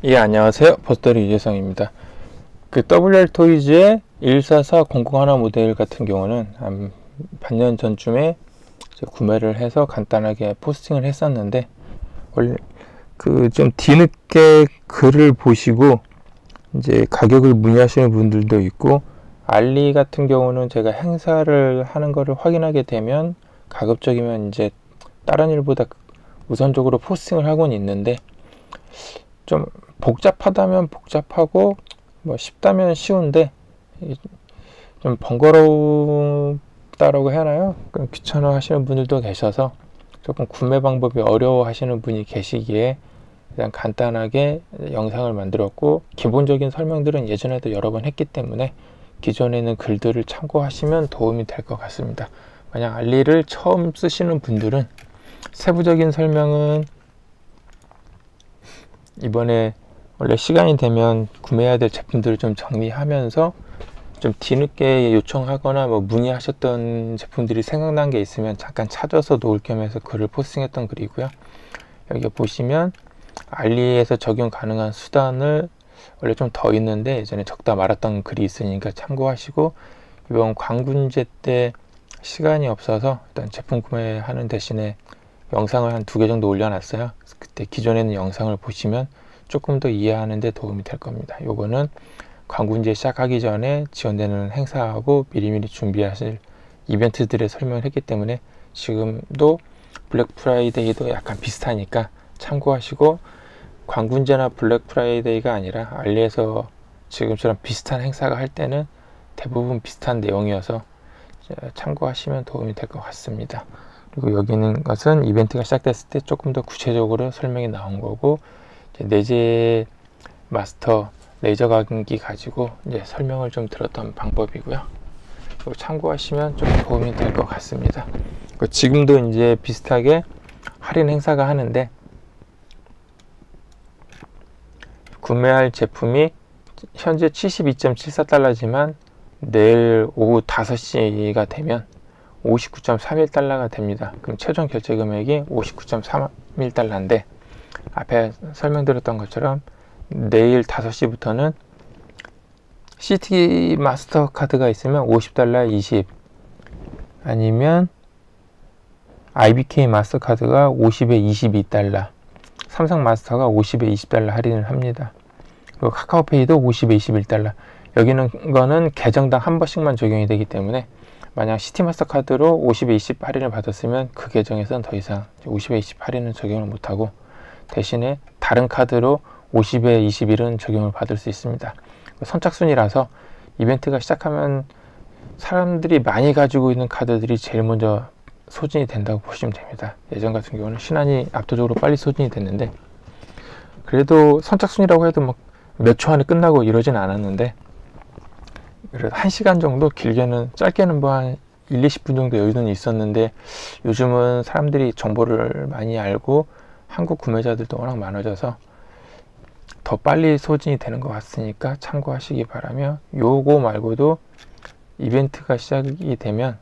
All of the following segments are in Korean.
예, 안녕하세요. 버스터리 유재성입니다. 그 WR 토이즈의 144001 모델 같은 경우는 한 반년 전쯤에 구매를 해서 간단하게 포스팅을 했었는데, 원래 그 좀 뒤늦게 글을 보시고 이제 가격을 문의하시는 분들도 있고, 알리 같은 경우는 제가 행사를 하는 거를 확인하게 되면 가급적이면 이제 다른 일보다 우선적으로 포스팅을 하고는 있는데, 좀 복잡하다면 복잡하고 뭐 쉽다면 쉬운데 좀 번거롭다라고 해야 하나요? 귀찮아 하시는 분들도 계셔서 조금 구매 방법이 어려워 하시는 분이 계시기에 그냥 간단하게 영상을 만들었고, 기본적인 설명들은 예전에도 여러 번 했기 때문에 기존에 있는 글들을 참고하시면 도움이 될 것 같습니다. 만약 알리를 처음 쓰시는 분들은 세부적인 설명은 이번에 원래 시간이 되면 구매해야 될 제품들을 좀 정리하면서 좀 뒤늦게 요청하거나 뭐 문의하셨던 제품들이 생각난 게 있으면 잠깐 찾아서 놓을 겸해서 글을 포스팅했던 글이고요. 여기 보시면 알리에서 적용 가능한 수단을 원래 좀 더 있는데 예전에 적다 말았던 글이 있으니까 참고하시고, 이번 광군제 때 시간이 없어서 일단 제품 구매하는 대신에 영상을 한 2개 정도 올려놨어요. 그때 기존에 있는 영상을 보시면 조금 더 이해하는 데 도움이 될 겁니다. 요거는 광군제 시작하기 전에 지원되는 행사하고 미리미리 준비하실 이벤트들의 설명을 했기 때문에 지금도 블랙 프라이데이도 약간 비슷하니까 참고하시고, 광군제나 블랙 프라이데이가 아니라 알리에서 지금처럼 비슷한 행사가 할 때는 대부분 비슷한 내용이어서 참고하시면 도움이 될 것 같습니다. 그리고 여기 있는 것은 이벤트가 시작됐을 때 조금 더 구체적으로 설명이 나온 거고, 이제 내재 마스터 레이저 각인기 가지고 이제 설명을 좀 들었던 방법이고요. 이거 참고하시면 좀 도움이 될 것 같습니다. 지금도 이제 비슷하게 할인 행사가 하는데, 구매할 제품이 현재 72.74달러지만 내일 오후 5시가 되면 59.31달러가 됩니다. 그럼 최종 결제 금액이 59.31달러인데, 앞에 설명드렸던 것처럼 내일 5시부터는 시티 마스터 카드가 있으면 50달러에 20, 아니면 IBK 마스터 카드가 50에 22달러, 삼성 마스터가 50에 20달러 할인을 합니다. 그리고 카카오페이도 50에 21달러. 여기는 거는 계정당 한 번씩만 적용이 되기 때문에 만약 시티마스터 카드로 50에 20 할인을 받았으면 그 계정에서는 더 이상 50에 20 할인은 적용을 못하고, 대신에 다른 카드로 50에 21은 적용을 받을 수 있습니다. 선착순이라서 이벤트가 시작하면 사람들이 많이 가지고 있는 카드들이 제일 먼저 소진이 된다고 보시면 됩니다. 예전 같은 경우는 신한이 압도적으로 빨리 소진이 됐는데, 그래도 선착순이라고 해도 막 몇 초 안에 끝나고 이러진 않았는데, 그래도 1시간 정도, 길게는 짧게는 뭐 한 1, 20분 정도 여유는 있었는데, 요즘은 사람들이 정보를 많이 알고 한국 구매자들도 워낙 많아져서 더 빨리 소진이 되는 것 같으니까 참고하시기 바라며, 요거 말고도 이벤트가 시작이 되면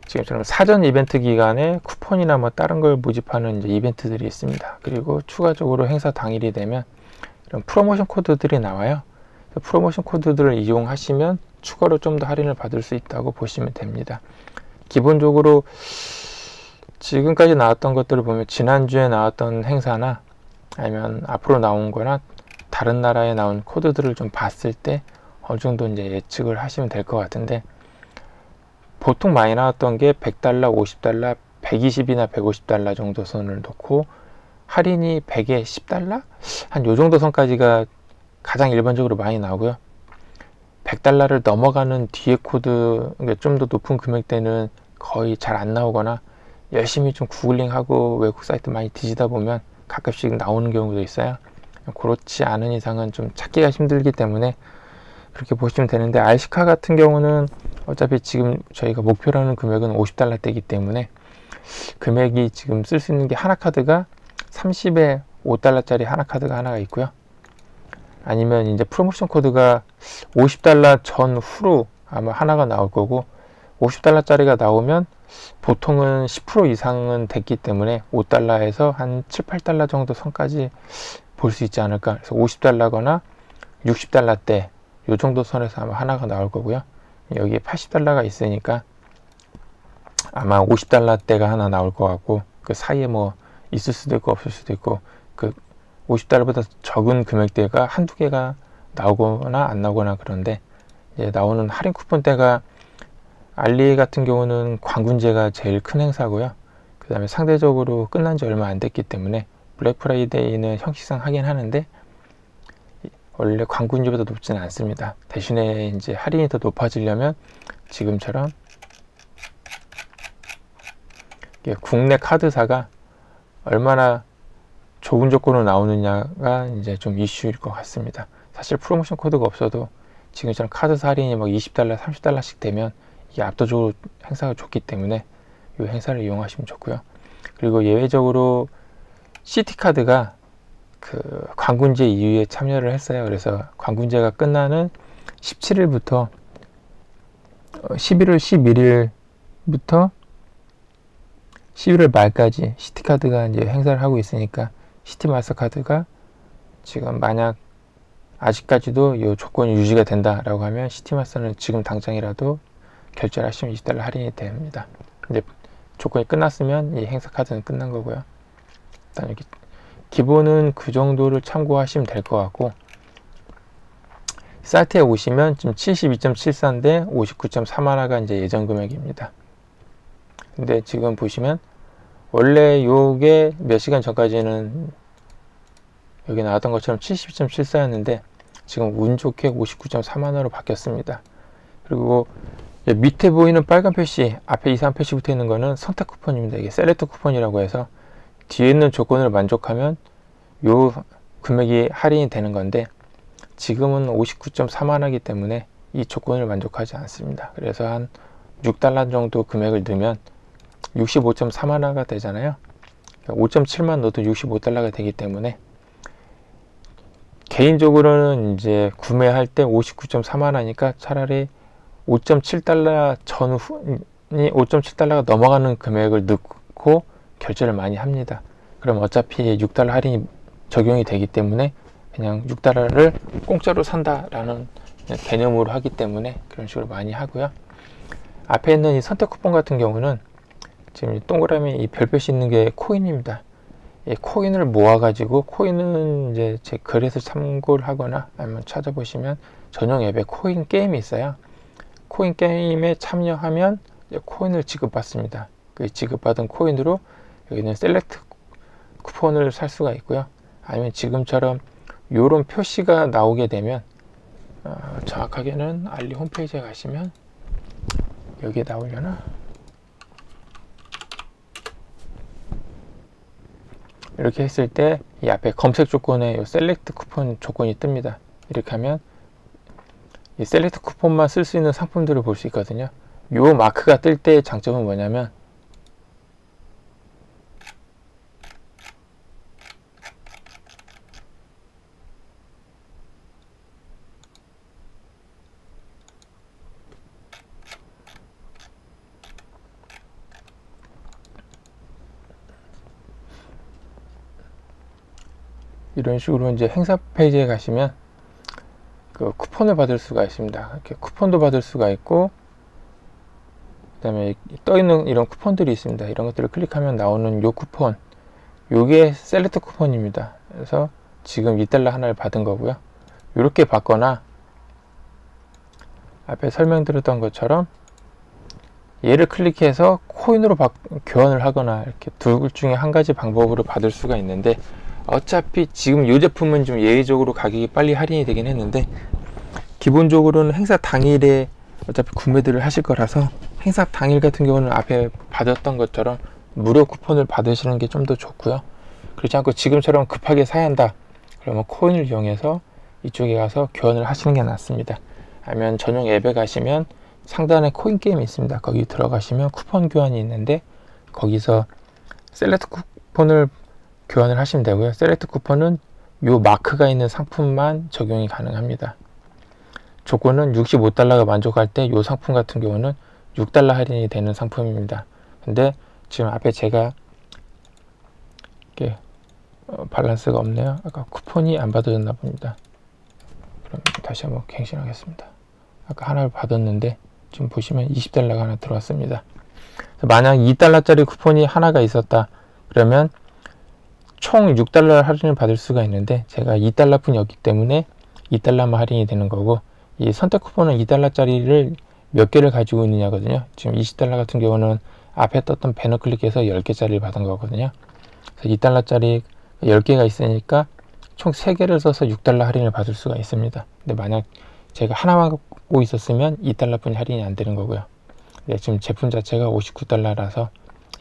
지금처럼 사전 이벤트 기간에 쿠폰이나 뭐 다른 걸 모집하는 이제 이벤트들이 있습니다. 그리고 추가적으로 행사 당일이 되면 이런 프로모션 코드들이 나와요. 프로모션 코드들을 이용하시면 추가로 좀 더 할인을 받을 수 있다고 보시면 됩니다. 기본적으로 지금까지 나왔던 것들을 보면 지난주에 나왔던 행사나 아니면 앞으로 나온 거나 다른 나라에 나온 코드들을 좀 봤을 때 어느 정도 이제 예측을 하시면 될 것 같은데, 보통 많이 나왔던 게 100달러, 50달러, 120이나 150달러 정도 선을 놓고 할인이 100에 10달러? 한 요 정도 선까지가 가장 일반적으로 많이 나오고요. 100달러를 넘어가는 뒤에 코드, 좀 더 높은 금액대는 거의 잘 안 나오거나 열심히 좀 구글링하고 외국 사이트 많이 뒤지다 보면 가끔씩 나오는 경우도 있어요. 그렇지 않은 이상은 좀 찾기가 힘들기 때문에 그렇게 보시면 되는데, RC카 같은 경우는 어차피 지금 저희가 목표로 하는 금액은 50달러대이기 때문에 금액이 지금 쓸 수 있는 게 하나 카드가 30에 5달러짜리 하나 카드가 하나가 있고요. 아니면 이제 프로모션 코드가 50달러 전후로 아마 하나가 나올 거고, 50달러짜리가 나오면 보통은 10% 이상은 됐기 때문에 5달러에서 한 7, 8달러 정도 선까지 볼 수 있지 않을까. 그래서 50달러거나 60달러대 요 정도 선에서 아마 하나가 나올 거고요. 여기에 80달러가 있으니까 아마 50달러대가 하나 나올 것 같고, 그 사이에 뭐 있을 수도 있고 없을 수도 있고, 그 50달러보다 적은 금액대가 한두 개가 나오거나 안 나오거나. 그런데 이제 나오는 할인 쿠폰대가 알리 같은 경우는 광군제가 제일 큰 행사고요. 그 다음에 상대적으로 끝난 지 얼마 안 됐기 때문에 블랙 프라이데이는 형식상 하긴 하는데 원래 광군제보다 높지는 않습니다. 대신에 이제 할인이 더 높아지려면 지금처럼 국내 카드사가 얼마나 좋은 조건으로 나오느냐가 이제 좀 이슈일 것 같습니다. 사실 프로모션 코드가 없어도 지금처럼 카드사 할인이 막 20달러, 30달러씩 되면 이게 압도적으로 행사가 좋기 때문에 이 행사를 이용하시면 좋고요. 그리고 예외적으로 시티카드가 그 광군제 이후에 참여를 했어요. 그래서 광군제가 끝나는 17일부터 11월 11일부터 11월 말까지 시티카드가 이제 행사를 하고 있으니까 시티마스터카드가 지금 만약 아직까지도 이 조건이 유지가 된다라고 하면 시티마스터는 지금 당장이라도 결제를 하시면 20달러 할인이 됩니다. 근데 조건이 끝났으면 이 행사 카드는 끝난 거고요. 일단 이렇게 기본은 그 정도를 참고하시면 될 것 같고, 사이트에 오시면 지금 72.74인데 59.3하나가 이제 예전 금액입니다. 근데 지금 보시면 원래 요게 몇 시간 전까지는 여기 나왔던 것처럼 72.74였는데 지금 운 좋게 59.3만원으로 바뀌었습니다. 그리고 밑에 보이는 빨간 표시, 앞에 이상 표시 붙어 있는 거는 선택 쿠폰입니다. 이게 셀렉트 쿠폰이라고 해서 뒤에 있는 조건을 만족하면 요 금액이 할인이 되는 건데 지금은 59.3만원이기 때문에 이 조건을 만족하지 않습니다. 그래서 한 6달러 정도 금액을 넣으면 65.3만원가 되잖아요. 5.7만 넣어도 65달러가 되기 때문에 개인적으로는 이제 구매할 때 59.3만원이니까 차라리 5.7달러 전후니 5.7달러가 넘어가는 금액을 넣고 결제를 많이 합니다. 그럼 어차피 6달러 할인이 적용이 되기 때문에 그냥 6달러를 공짜로 산다라는 개념으로 하기 때문에 그런 식으로 많이 하고요. 앞에 있는 이 선택 쿠폰 같은 경우는 지금 동그라미 이 별표시 있는 게 코인입니다. 이 코인을 모아가지고, 코인은 이제 제 글에서 참고를 하거나 아니면 찾아보시면 전용 앱에 코인 게임이 있어요. 코인 게임에 참여하면 코인을 지급받습니다. 그 지급받은 코인으로 여기는 셀렉트 쿠폰을 살 수가 있고요. 아니면 지금처럼 이런 표시가 나오게 되면 정확하게는 알리 홈페이지에 가시면 여기에 나오려나? 이렇게 했을 때 이 앞에 검색 조건에 이 셀렉트 쿠폰 조건이 뜹니다. 이렇게 하면 이 셀렉트 쿠폰만 쓸 수 있는 상품들을 볼 수 있거든요. 이 마크가 뜰 때의 장점은 뭐냐면 이런 식으로 이제 행사 페이지에 가시면 그 쿠폰을 받을 수가 있습니다. 이렇게 쿠폰도 받을 수가 있고, 그 다음에 떠 있는 이런 쿠폰들이 있습니다. 이런 것들을 클릭하면 나오는 요 쿠폰, 요게 셀렉트 쿠폰입니다. 그래서 지금 2달러 하나를 받은 거고요. 이렇게 받거나 앞에 설명드렸던 것처럼 얘를 클릭해서 코인으로 교환을 하거나 이렇게 둘 중에 한 가지 방법으로 받을 수가 있는데, 어차피 지금 이 제품은 좀 예외적으로 가격이 빨리 할인이 되긴 했는데 기본적으로는 행사 당일에 어차피 구매들을 하실 거라서 행사 당일 같은 경우는 앞에 받았던 것처럼 무료 쿠폰을 받으시는 게 좀 더 좋고요. 그렇지 않고 지금처럼 급하게 사야 한다 그러면 코인을 이용해서 이쪽에 가서 교환을 하시는 게 낫습니다. 아니면 전용 앱에 가시면 상단에 코인 게임이 있습니다. 거기 들어가시면 쿠폰 교환이 있는데 거기서 셀렉트 쿠폰을 교환을 하시면 되고요. 셀렉트 쿠폰은 이 마크가 있는 상품만 적용이 가능합니다. 조건은 65달러가 만족할 때 이 상품 같은 경우는 6달러 할인이 되는 상품입니다. 근데 지금 앞에 제가 이렇게 밸런스가 없네요. 아까 쿠폰이 안 받아졌나 봅니다. 그럼 다시 한번 갱신하겠습니다. 아까 하나를 받았는데 지금 보시면 20달러가 하나 들어왔습니다. 만약 2달러짜리 쿠폰이 하나가 있었다 그러면 총 6달러 할인을 받을 수가 있는데 제가 2달러뿐이었기 때문에 2달러만 할인이 되는 거고, 이 선택 쿠폰은 2달러짜리를 몇 개를 가지고 있느냐거든요. 지금 20달러 같은 경우는 앞에 떴던 배너 클릭해서 10개짜리를 받은 거거든요. 그래서 2달러짜리 10개가 있으니까 총 3개를 써서 6달러 할인을 받을 수가 있습니다. 근데 만약 제가 하나만 갖고 있었으면 2달러뿐이 할인이 안 되는 거고요. 근데 지금 제품 자체가 59달러라서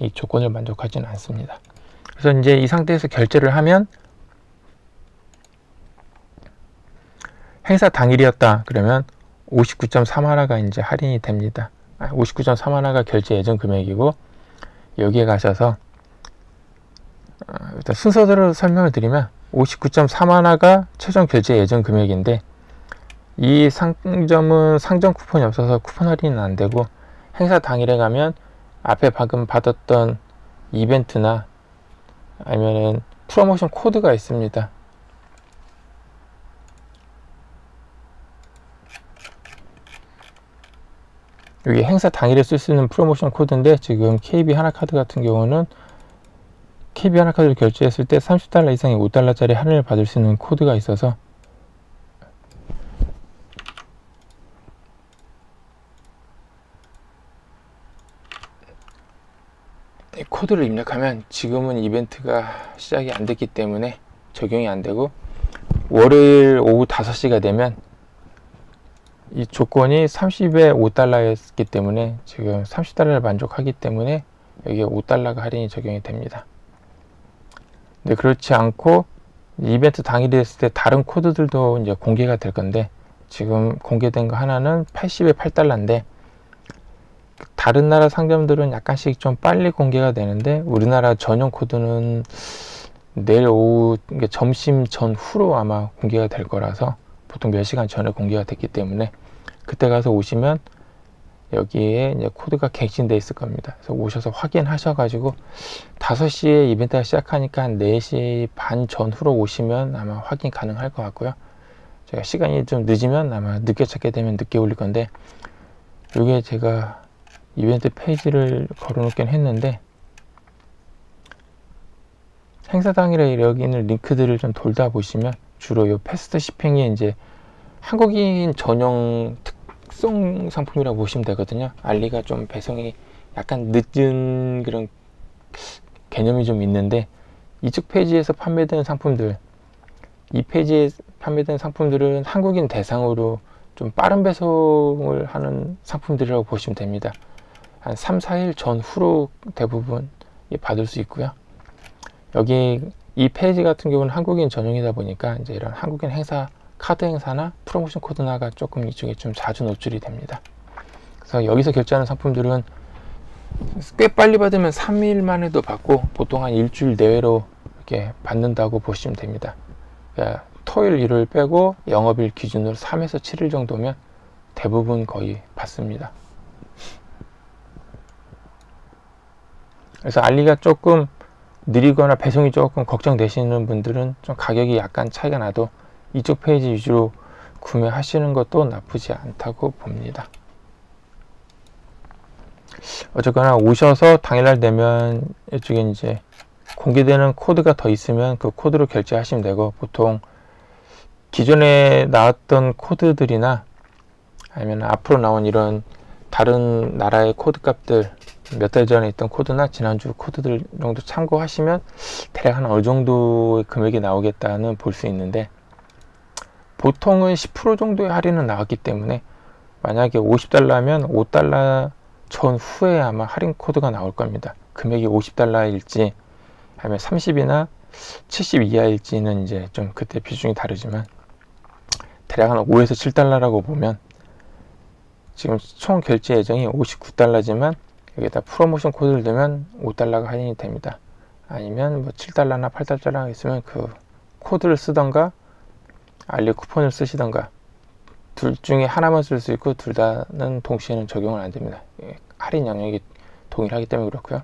이 조건을 만족하지는 않습니다. 그래서 이제 이 상태에서 결제를 하면 행사 당일이었다 그러면 59.3하나가 이제 할인이 됩니다. 59.3하나가 결제 예정 금액이고, 여기에 가셔서 일단 순서대로 설명을 드리면 59.3하나가 최종 결제 예정 금액인데, 이 상점은 상점 쿠폰이 없어서 쿠폰 할인은 안 되고, 행사 당일에 가면 앞에 방금 받았던 이벤트나 아니면은 프로모션 코드가 있습니다. 여기 행사 당일에 쓸 수 있는 프로모션 코드인데, 지금 KB 하나카드 같은 경우는 KB 하나카드를 결제했을 때 30달러 이상의 5달러짜리 할인을 받을 수 있는 코드가 있어서 이 코드를 입력하면, 지금은 이벤트가 시작이 안 됐기 때문에 적용이 안 되고, 월요일 오후 5시가 되면 이 조건이 30에 5달러였기 때문에 지금 30달러를 만족하기 때문에 여기에 5달러가 할인이 적용이 됩니다. 근데 그렇지 않고 이벤트 당일이 됐을 때 다른 코드들도 이제 공개가 될 건데, 지금 공개된 거 하나는 80에 8달러인데 다른 나라 상점들은 약간씩 좀 빨리 공개가 되는데, 우리나라 전용 코드는 내일 오후 점심 전후로 아마 공개가 될 거라서 보통 몇 시간 전에 공개가 됐기 때문에 그때 가서 오시면 여기에 이제 코드가 갱신되어 있을 겁니다. 그래서 오셔서 확인하셔 가지고 5시에 이벤트가 시작하니까 한 4시 반 전후로 오시면 아마 확인 가능할 것 같고요. 제가 시간이 좀 늦으면 아마 늦게 찾게 되면 늦게 올릴 건데, 이게 제가 이벤트 페이지를 걸어 놓긴 했는데, 행사 당일에 여기 있는 링크들을 좀 돌다 보시면 주로 요 패스트 쇼핑이 이제 한국인 전용 특성 상품이라고 보시면 되거든요. 알리가 좀 배송이 약간 늦은 그런 개념이 좀 있는데, 이쪽 페이지에서 판매되는 상품들, 이 페이지에 판매되는 상품들은 한국인 대상으로 좀 빠른 배송을 하는 상품들이라고 보시면 됩니다. 한 3, 4일 전후로 대부분 받을 수 있고요. 여기 이 페이지 같은 경우는 한국인 전용이다 보니까 이제 이런 한국인 행사, 카드 행사나 프로모션 코드나가 조금 이쪽에 좀 자주 노출이 됩니다. 그래서 여기서 결제하는 상품들은 꽤 빨리 받으면 3일 만에도 받고, 보통 한 일주일 내외로 이렇게 받는다고 보시면 됩니다. 그러니까 토요일, 일요일 빼고 영업일 기준으로 3에서 7일 정도면 대부분 거의 받습니다. 그래서 알리가 조금 느리거나 배송이 조금 걱정되시는 분들은 좀 가격이 약간 차이가 나도 이쪽 페이지 위주로 구매하시는 것도 나쁘지 않다고 봅니다. 어쨌거나 오셔서 당일날 되면 이쪽에 이제 공개되는 코드가 더 있으면 그 코드로 결제하시면 되고, 보통 기존에 나왔던 코드들이나 아니면 앞으로 나온 이런 다른 나라의 코드 값들, 몇 달 전에 있던 코드나 지난주 코드들 정도 참고하시면 대략 한 어느 정도의 금액이 나오겠다는 볼 수 있는데, 보통은 10% 정도의 할인은 나왔기 때문에 만약에 50달러면 5달러 전후에 아마 할인 코드가 나올 겁니다. 금액이 50달러일지 아니면 30이나 70 이하일지는 이제 좀 그때 비중이 다르지만, 대략 한 5에서 7달러라고 보면 지금 총 결제 예정이 59달러지만 여기다 프로모션 코드를 넣으면 5달러가 할인이 됩니다. 아니면 뭐 7달러나 8달러가 있으면 그 코드를 쓰던가 알리 쿠폰을 쓰시던가, 둘 중에 하나만 쓸 수 있고 둘 다는 동시에는 적용을 안 됩니다. 할인 영역이 동일하기 때문에 그렇고요.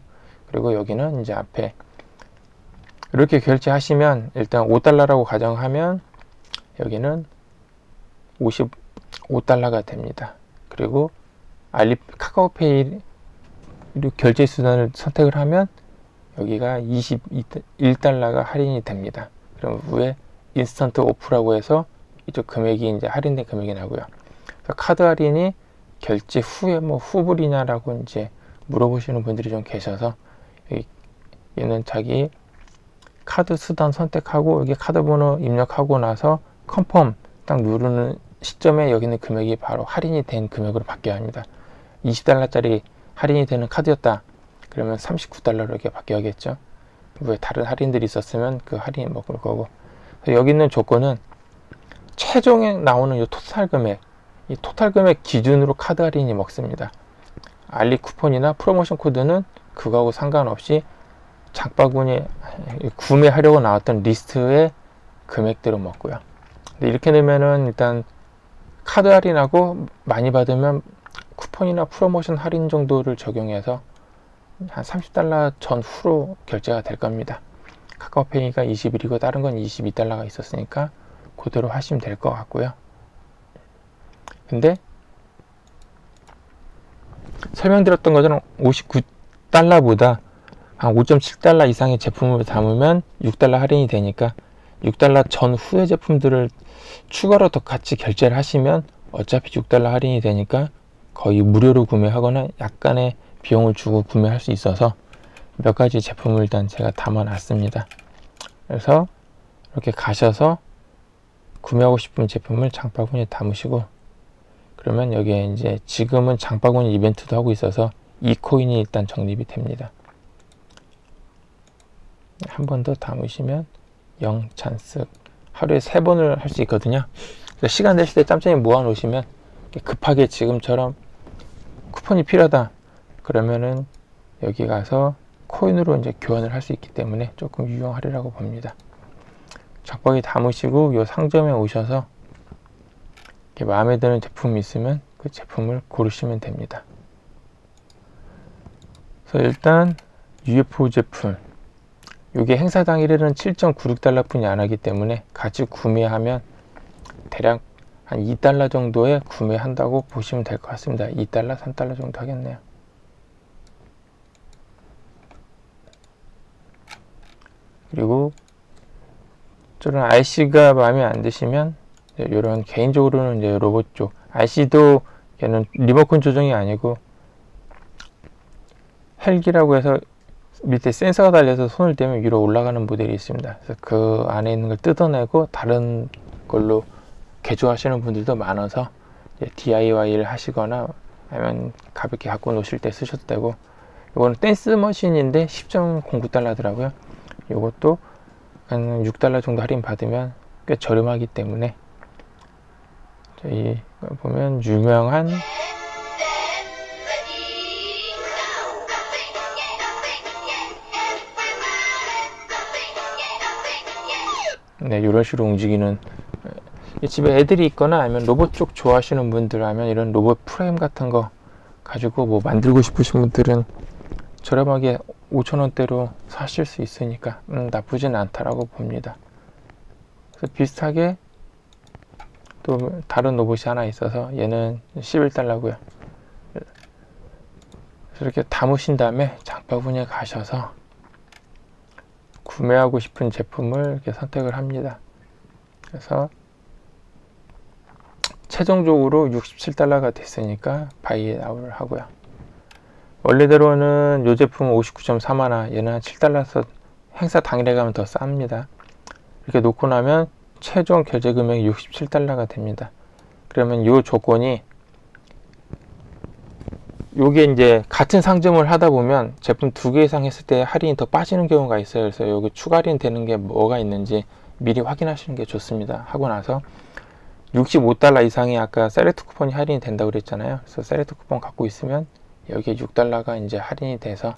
그리고 여기는 이제 앞에 이렇게 결제하시면 일단 5달러라고 가정하면 여기는 55달러가 됩니다. 그리고 카카오페이 결제 수단을 선택을 하면 여기가 21달러가 할인이 됩니다. 그럼 위에 인스턴트 오프라고 해서 이쪽 금액이 이제 할인된 금액이 나고요. 카드 할인이 결제 후에 뭐 후불이냐라고 이제 물어보시는 분들이 좀 계셔서 얘는 자기 카드 수단 선택하고 여기 카드 번호 입력하고 나서 컨펌 딱 누르는 시점에 여기 있는 금액이 바로 할인이 된 금액으로 바뀌어야 합니다. 20달러짜리 할인이 되는 카드였다. 그러면 39달러로 이렇게 바뀌어야겠죠. 왜 다른 할인들이 있었으면 그 할인이 먹을 거고. 여기 있는 조건은 최종에 나오는 이 토탈 금액, 이 토탈 금액 기준으로 카드 할인이 먹습니다. 알리 쿠폰이나 프로모션 코드는 그거하고 상관없이 장바구니 구매하려고 나왔던 리스트의 금액대로 먹고요. 근데 이렇게 되면은 일단 카드 할인하고 많이 받으면 쿠폰이나 프로모션 할인 정도를 적용해서 한 30달러 전후로 결제가 될 겁니다. 카카오페이가 21이고 다른 건 22달러가 있었으니까 그대로 하시면 될 것 같고요. 근데 설명드렸던 것처럼 59달러보다 한 5.7달러 이상의 제품을 담으면 6달러 할인이 되니까 6달러 전후의 제품들을 추가로 더 같이 결제를 하시면 어차피 6달러 할인이 되니까 거의 무료로 구매하거나 약간의 비용을 주고 구매할 수 있어서 몇 가지 제품을 일단 제가 담아 놨습니다. 그래서 이렇게 가셔서 구매하고 싶은 제품을 장바구니에 담으시고, 그러면 여기에 이제 지금은 장바구니 이벤트도 하고 있어서 이 코인이 일단 적립이 됩니다. 한 번 더 담으시면 0 찬스, 하루에 3번을 할 수 있거든요. 시간 되실 때 짬짬이 모아 놓으시면 급하게 지금처럼 쿠폰이 필요하다 그러면은 여기 가서 코인으로 이제 교환을 할 수 있기 때문에 조금 유용하리라고 봅니다. 장바구니 담으시고 이 상점에 오셔서 이렇게 마음에 드는 제품이 있으면 그 제품을 고르시면 됩니다. 그래서 일단 UFO 제품, 이게 행사 당일에는 7.96달러 뿐이 안 하기 때문에 같이 구매하면 대략 한 2달러 정도에 구매한다고 보시면 될 것 같습니다. 2달러, 3달러 정도 하겠네요. 그리고 저런 RC가 마음에 안 드시면 이런 개인적으로는 이제 로봇 쪽 RC도 얘는 리모컨 조정이 아니고 헬기라고 해서 밑에 센서가 달려서 손을 대면 위로 올라가는 모델이 있습니다. 그래서 그 안에 있는 걸 뜯어내고 다른 걸로 개조하시는 분들도 많아서 DIY를 하시거나 아니면 가볍게 갖고 노실 때 쓰셔도 되고, 이거는 댄스 머신인데 10.09달러더라고요. 이것도 한 6달러 정도 할인 받으면 꽤 저렴하기 때문에 저희 보면 유명한 이런 식으로 움직이는, 집에 애들이 있거나 아니면 로봇 쪽 좋아하시는 분들 하면 이런 로봇 프레임 같은 거 가지고 뭐 만들고 싶으신 분들은 저렴하게 5,000원대로 사실 수 있으니까 나쁘진 않다라고 봅니다. 그래서 비슷하게 또 다른 로봇이 하나 있어서 얘는 11달러고요. 그래서 이렇게 담으신 다음에 장바구니에 가셔서 구매하고 싶은 제품을 이렇게 선택을 합니다. 그래서 최종적으로 67달러가 됐으니까 바이 아웃을 하고요. 원래대로는 이 제품은 59.3하나, 얘는 한 7달러서 행사 당일에 가면 더 쌉니다. 이렇게 놓고 나면 최종 결제 금액이 67달러가 됩니다. 그러면 이 조건이, 요게 이제 같은 상점을 하다 보면 제품 2개 이상 했을 때 할인이 더 빠지는 경우가 있어요. 그래서 여기 추가 할인 되는 게 뭐가 있는지 미리 확인하시는 게 좋습니다. 하고 나서 65달러 이상이 아까 셀렉트 쿠폰이 할인이 된다고 그랬잖아요. 그래서 셀렉트 쿠폰 갖고 있으면 여기에 6달러가 이제 할인이 돼서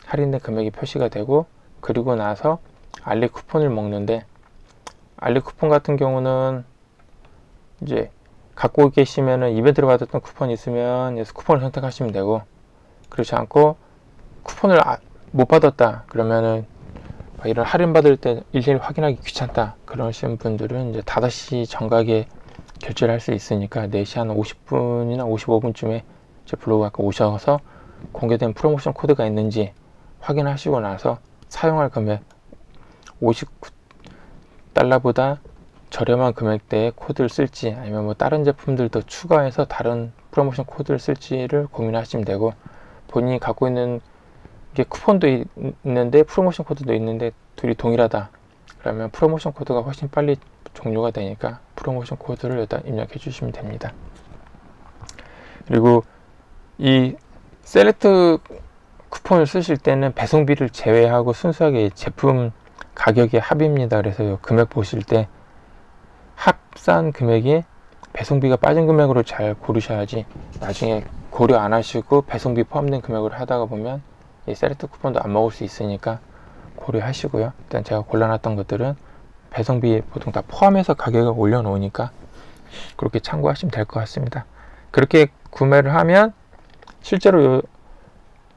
할인된 금액이 표시가 되고, 그리고 나서 알리 쿠폰을 먹는데, 알리 쿠폰 같은 경우는 이제 갖고 계시면은 이벤트로 받았던 쿠폰이 있으면 쿠폰을 선택하시면 되고, 그렇지 않고 쿠폰을 못 받았다 그러면은 이런 할인 받을 때 일일이 확인하기 귀찮다 그러신 분들은 이제 5시 정각에 결제를 할 수 있으니까 4시 한 50분이나 55분쯤에 제 블로그 아까 오셔서 공개된 프로모션 코드가 있는지 확인하시고 나서 사용할 금액 59달러보다 저렴한 금액대의 코드를 쓸지 아니면 뭐 다른 제품들 더 추가해서 다른 프로모션 코드를 쓸지를 고민하시면 되고, 본인이 갖고 있는 게 쿠폰도 있는데 프로모션 코드도 있는데 둘이 동일하다 그러면 프로모션 코드가 훨씬 빨리 종료가 되니까 프로모션 코드를 일단 입력해 주시면 됩니다. 그리고 이 셀렉트 쿠폰을 쓰실 때는 배송비를 제외하고 순수하게 제품 가격의 합입니다. 그래서 이 금액 보실 때 합산 금액이 배송비가 빠진 금액으로 잘 고르셔야지 나중에 고려 안 하시고 배송비 포함된 금액으로 하다가 보면 이 셀렉트 쿠폰도 안 먹을 수 있으니까 고려하시고요. 일단 제가 골라놨던 것들은 배송비 보통 다 포함해서 가격을 올려놓으니까 그렇게 참고하시면 될 것 같습니다. 그렇게 구매를 하면 실제로 이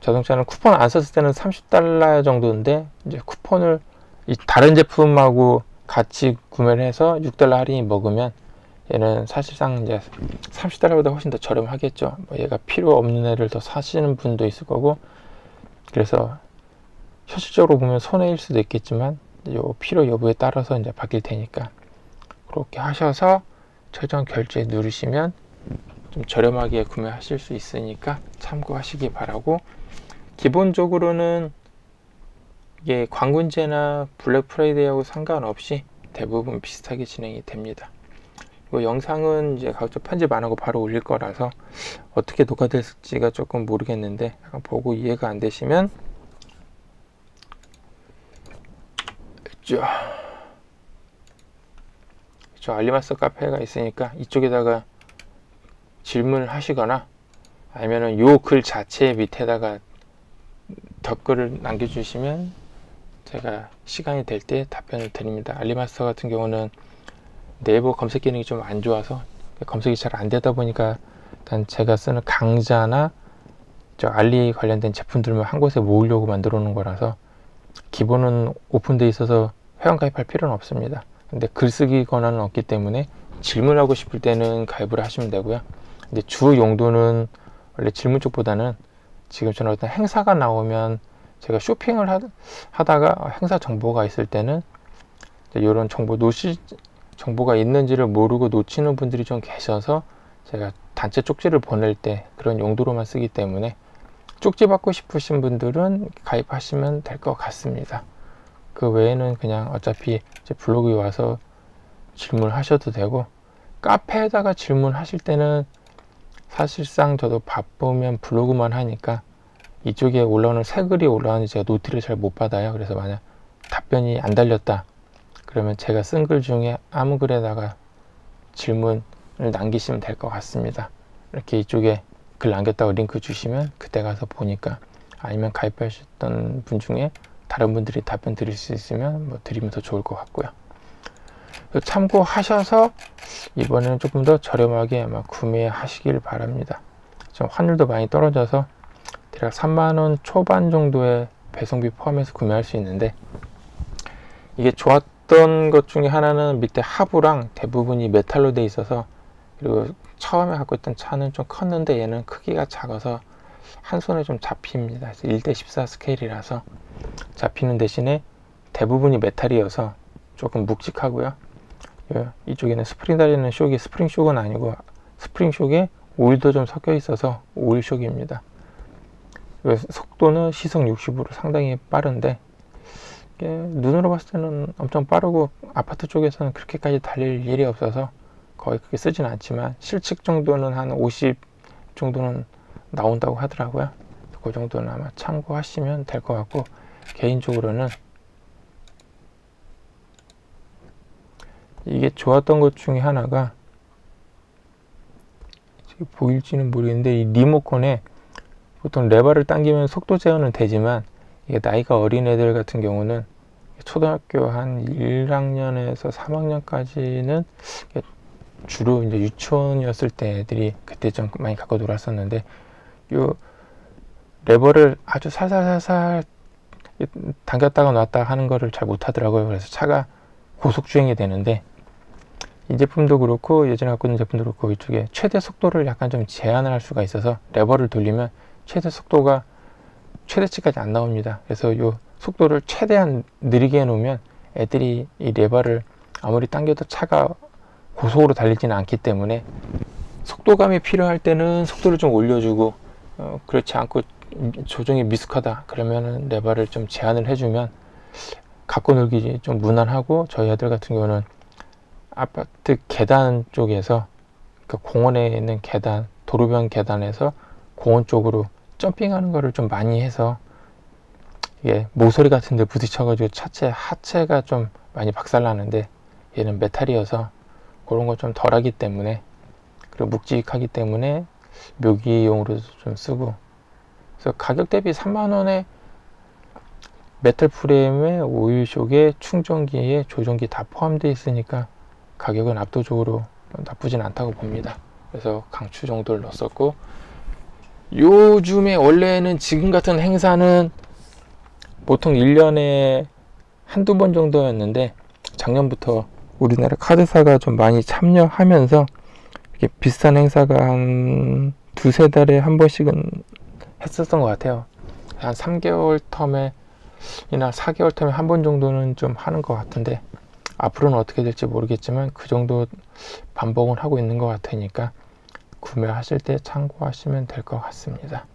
자동차는 쿠폰 안 썼을 때는 30달러 정도인데 이제 쿠폰을 이 다른 제품하고 같이 구매를 해서 6달러 할인이 먹으면 얘는 사실상 이제 30달러보다 훨씬 더 저렴하겠죠. 뭐 얘가 필요 없는 애를 더 사시는 분도 있을 거고, 그래서 현실적으로 보면 손해일 수도 있겠지만 요 필요 여부에 따라서 이제 바뀔 테니까 그렇게 하셔서 최종 결제 누르시면 좀 저렴하게 구매하실 수 있으니까 참고하시기 바라고, 기본적으로는 이게 광군제나 블랙 프라이데이하고 상관없이 대부분 비슷하게 진행이 됩니다. 이 영상은 이제 각자 편집 안 하고 바로 올릴 거라서 어떻게 녹화될지가 조금 모르겠는데 약간 보고 이해가 안 되시면 저 알리마스터 카페가 있으니까 이쪽에다가 질문을 하시거나 아니면은 요 글 자체 밑에다가 댓글을 남겨주시면 제가 시간이 될 때 답변을 드립니다. 알리마스터 같은 경우는 네이버 검색 기능이 좀 안 좋아서 검색이 잘 안 되다 보니까 일단 제가 쓰는 강좌나 저 알리 관련된 제품들만 한 곳에 모으려고 만들어 놓은 거라서 기본은 오픈되어 있어서 회원 가입할 필요는 없습니다. 근데 글쓰기 권한은 없기 때문에 질문하고 싶을 때는 가입을 하시면 되고요. 근데 주 용도는 원래 질문 쪽보다는 지금처럼 어떤 행사가 나오면 제가 쇼핑을 하다가 행사 정보가 있을 때는 이런 정보가 있는지를 모르고 놓치는 분들이 좀 계셔서 제가 단체 쪽지를 보낼 때 그런 용도로만 쓰기 때문에 쪽지 받고 싶으신 분들은 가입하시면 될 것 같습니다. 그 외에는 그냥 어차피 이제 블로그에 와서 질문하셔도 되고, 카페에다가 질문하실 때는 사실상 저도 바쁘면 블로그만 하니까 이쪽에 올라오는 새 글이 올라오는지 제가 노티를 잘 못 받아요. 그래서 만약 답변이 안 달렸다 그러면 제가 쓴 글 중에 아무 글에다가 질문을 남기시면 될 것 같습니다. 이렇게 이쪽에 글 남겼다고 링크 주시면 그때 가서 보니까, 아니면 가입하셨던 분 중에 다른 분들이 답변 드릴 수 있으면 뭐 드리면 더 좋을 것 같고요. 참고하셔서 이번에는 조금 더 저렴하게 아마 구매하시길 바랍니다. 지금 환율도 많이 떨어져서 대략 3만원 초반 정도의 배송비 포함해서 구매할 수 있는데, 이게 좋았던 것 중에 하나는 밑에 하부랑 대부분이 메탈로 돼 있어서, 그리고 처음에 갖고 있던 차는 좀 컸는데 얘는 크기가 작아서 한 손에 좀 잡힙니다. 1:14 스케일이라서 잡히는 대신에 대부분이 메탈이어서 조금 묵직하고요. 이쪽에는 스프링 달리는 쇼기 스프링 쇼크는 아니고 스프링 쇼크에 오일도 좀 섞여 있어서 오일 쇼크입니다. 속도는 시속 60으로 상당히 빠른데 눈으로 봤을 때는 엄청 빠르고 아파트 쪽에서는 그렇게까지 달릴 일이 없어서 거의 그렇게 쓰진 않지만 실측 정도는 한 50 정도는 나온다고 하더라고요. 그 정도는 아마 참고하시면 될 것 같고, 개인적으로는 이게 좋았던 것 중에 하나가 보일지는 모르겠는데, 이 리모컨에 보통 레버를 당기면 속도 제어는 되지만 이게 나이가 어린 애들 같은 경우는 초등학교 한 1학년에서 3학년까지는 주로 이제 유치원이었을 때 애들이 그때 좀 많이 갖고 놀았었는데, 요 레버를 아주 살살살살 당겼다가 놨다가 하는 거를 잘 못하더라고요. 그래서 차가 고속주행이 되는데, 이 제품도 그렇고 예전에 갖고 있는 제품도 그렇고 이쪽에 최대 속도를 약간 좀 제한을 할 수가 있어서 레버를 돌리면 최대 속도가 최대치까지 안 나옵니다. 그래서 이 속도를 최대한 느리게 해놓으면 애들이 이 레버를 아무리 당겨도 차가 고속으로 달리지는 않기 때문에 속도감이 필요할 때는 속도를 좀 올려주고, 그렇지 않고 조정이 미숙하다 그러면은 레버를 좀 제한을 해주면 갖고 놀기 좀 무난하고, 저희 아들 같은 경우는 아파트 계단 쪽에서, 그러니까 공원에 있는 계단, 도로변 계단에서 공원 쪽으로 점핑하는 거를 좀 많이 해서 이게 모서리 같은 데 부딪혀가지고 차체 하체가 좀 많이 박살나는데, 얘는 메탈이어서 그런 거 좀 덜하기 때문에, 그리고 묵직하기 때문에 묘기용으로도 좀 쓰고, 그래서 가격 대비 3만원에 메탈 프레임에 오일쇼에 충전기에 조정기 다 포함되어 있으니까 가격은 압도적으로 나쁘진 않다고 봅니다. 그래서 강추 정도를 넣었었고, 요즘에 원래는 지금 같은 행사는 보통 1년에 한두 번 정도였는데, 작년부터 우리나라 카드사가 좀 많이 참여하면서 이렇게 비슷한 행사가 한 두세 달에 한 번씩은 했었던 것 같아요. 한 3개월 텀에 이나 4개월 텀에 한 번 정도는 좀 하는 것 같은데, 앞으로는 어떻게 될지 모르겠지만 그 정도 반복은 하고 있는 것 같으니까 구매하실 때 참고하시면 될 것 같습니다.